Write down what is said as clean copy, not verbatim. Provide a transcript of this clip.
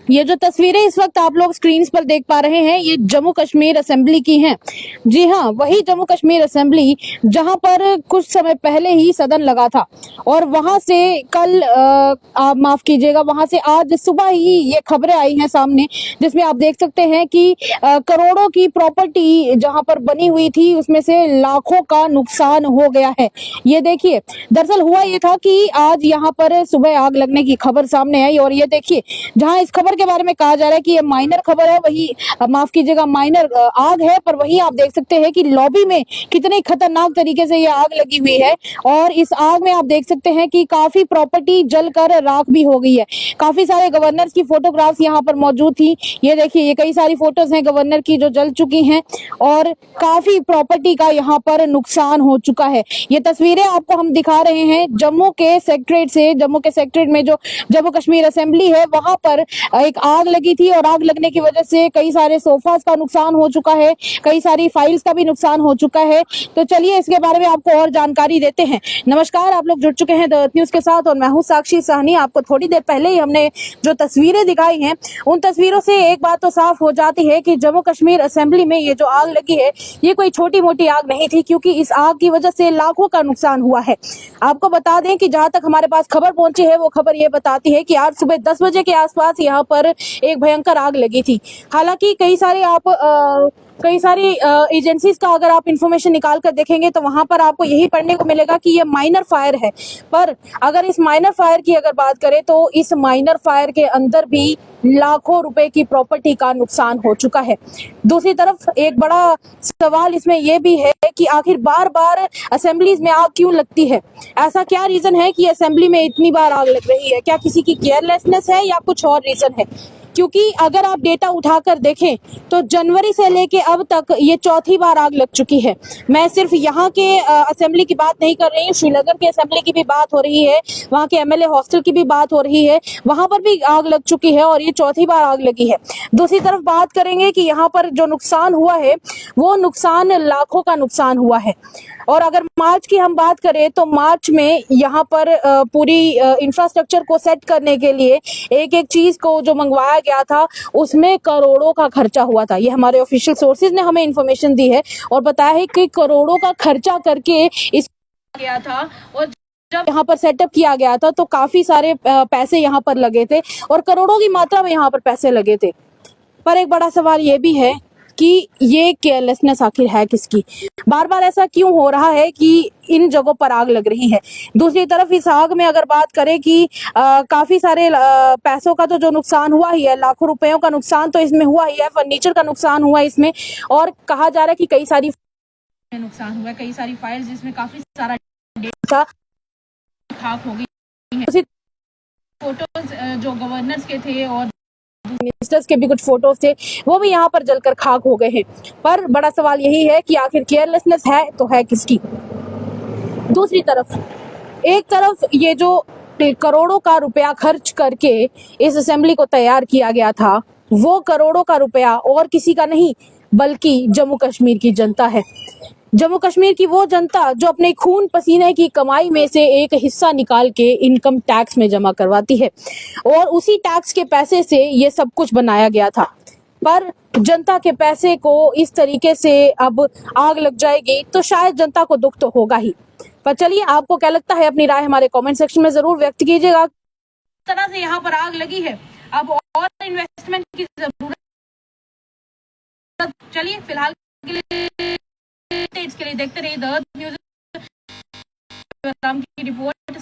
ये जो तस्वीरें इस वक्त आप लोग स्क्रीन पर देख पा रहे हैं, ये जम्मू कश्मीर असेंबली की हैं। जी हाँ, वही जम्मू कश्मीर असेंबली जहां पर कुछ समय पहले ही सदन लगा था और वहां से कल आप माफ कीजिएगा, वहां से आज सुबह ही ये खबरें आई हैं सामने, जिसमें आप देख सकते हैं कि करोड़ों की प्रॉपर्टी जहां पर बनी हुई थी उसमें से लाखों का नुकसान हो गया है। ये देखिए, दरअसल हुआ ये था कि आज यहाँ पर सुबह आग लगने की खबर सामने आई और ये देखिए, जहां इस खबर के बारे में कहा जा रहा है कि ये माइनर खबर है, वही माफ कीजिएगा माइनर आग है, पर वही आप देख सकते हैं कि लॉबी में कितने खतरनाक तरीके से ये आग लगी हुई है और इस आग में आप देख सकते हैं कि काफी प्रॉपर्टी जलकर राख भी हो गई है। काफी सारे गवर्नर्स की फोटोग्राफ्स यहाँ पर मौजूद थी। ये देखिए, ये कई सारी फोटोज हैं गवर्नर की जो जल चुकी हैं और काफी प्रॉपर्टी का यहाँ पर नुकसान हो चुका है। ये तस्वीरें आपको हम दिखा रहे हैं जम्मू के सेक्रेटरेट से। जम्मू के सेक्रेटरेट में जो जम्मू कश्मीर असेंबली है, वहां पर एक आग लगी थी और आग लगने की वजह से कई सारे सोफास का नुकसान हो चुका है, कई सारी फाइल्स का भी नुकसान हो चुका है। तो चलिए इसके बारे में आपको और जानकारी देते हैं। नमस्कार, आप लोग जुड़ चुके हैं द अर्थ न्यूज के साथ और मैं हूं साक्षी साहनी। आपको थोड़ी देर पहले ही हमने जो तस्वीरें दिखाई हैं, उन तस्वीरों से एक बात तो साफ हो जाती है कि जम्मू कश्मीर असेंबली में ये जो आग लगी है, ये कोई छोटी मोटी आग नहीं थी, क्योंकि इस आग की वजह से लाखों का नुकसान हुआ है। आपको बता दें कि जहां तक हमारे पास खबर पहुंची है, वो खबर ये बताती है कि आज सुबह 10 बजे के आसपास यहाँ पर एक भयंकर आग लगी थी। हालांकि कई सारी एजेंसीज का अगर आप इंफॉर्मेशन निकाल कर देखेंगे तो वहां पर आपको यही पढ़ने को मिलेगा कि ये माइनर फायर है। पर अगर इस माइनर फायर की अगर बात करें तो इस माइनर फायर के अंदर भी लाखों रुपए की प्रॉपर्टी का नुकसान हो चुका है। दूसरी तरफ एक बड़ा सवाल इसमें यह भी है कि आखिर बार बार असेंबलीज में आग क्यों लगती है? ऐसा क्या रीजन है कि असेंबली में इतनी बार आग लग रही है? क्या किसी की केयरलेसनेस है या कुछ और रीजन है? क्योंकि अगर आप डेटा उठाकर देखें तो जनवरी से लेके अब तक ये चौथी बार आग लग चुकी है। मैं सिर्फ यहाँ के असेंबली की बात नहीं कर रही हूँ, श्रीनगर के असेंबली की भी बात हो रही है, वहाँ के एमएलए हॉस्टल की भी बात हो रही है, वहां पर भी आग लग चुकी है और ये चौथी बार आग लगी है। दूसरी तरफ बात करेंगे कि यहाँ पर जो नुकसान हुआ है, वो नुकसान लाखों का नुकसान हुआ है। और अगर मार्च की हम बात करें तो मार्च में यहाँ पर पूरी इंफ्रास्ट्रक्चर को सेट करने के लिए एक एक चीज को जो मंगवाया गया था, उसमें करोड़ों का खर्चा हुआ था। ये हमारे ऑफिशियल सोर्सेज ने हमें इंफॉर्मेशन दी है और बताया है कि करोड़ों का खर्चा करके इस गया था और जब यहाँ पर सेटअप किया गया था तो काफी सारे पैसे यहाँ पर लगे थे और करोड़ों की मात्रा में यहाँ पर पैसे लगे थे। पर एक बड़ा सवाल ये भी है कि ये केयरलेसनेस आखिर है किसकी? बार बार ऐसा क्यों हो रहा है कि इन जगहों पर आग लग रही है? दूसरी तरफ इस आग में अगर बात करें कि काफी सारे पैसों का तो जो नुकसान हुआ ही है, लाखों रुपयों का नुकसान तो इसमें हुआ ही है, फर्नीचर का नुकसान हुआ है इसमें और कहा जा रहा है कि कई सारी नुकसान हुआ है, कई सारी फाइल्स जिसमें काफी सारा डेटा खाक हो गई है। फोटोज जो गवर्नर्स के थे और मिनिस्टर्स के भी कुछ फोटोज थे, वो भी यहाँ पर जलकर खाक हो गए हैं। पर बड़ा सवाल यही है कि आखिर केयरलेसनेस है तो है किसकी? दूसरी तरफ, एक तरफ ये जो करोड़ों का रुपया खर्च करके इस असेंबली को तैयार किया गया था, वो करोड़ों का रुपया और किसी का नहीं बल्कि जम्मू कश्मीर की जनता है। जम्मू कश्मीर की वो जनता जो अपने खून पसीने की कमाई में से एक हिस्सा निकाल के इनकम टैक्स में जमा करवाती है और उसी टैक्स के पैसे से ये सब कुछ बनाया गया था। पर जनता के पैसे को इस तरीके से अब आग लग जाएगी तो शायद जनता को दुख तो होगा ही। पर चलिए, आपको क्या लगता है? अपनी राय हमारे कमेंट सेक्शन में जरूर व्यक्त कीजिएगा। किस तरह से यहाँ पर आग लगी है, अब और इन्वेस्टमेंट की जरूरत। चलिए फिलहाल के लिए इसके लिए देखते रहिए द अर्थ न्यूज की रिपोर्ट।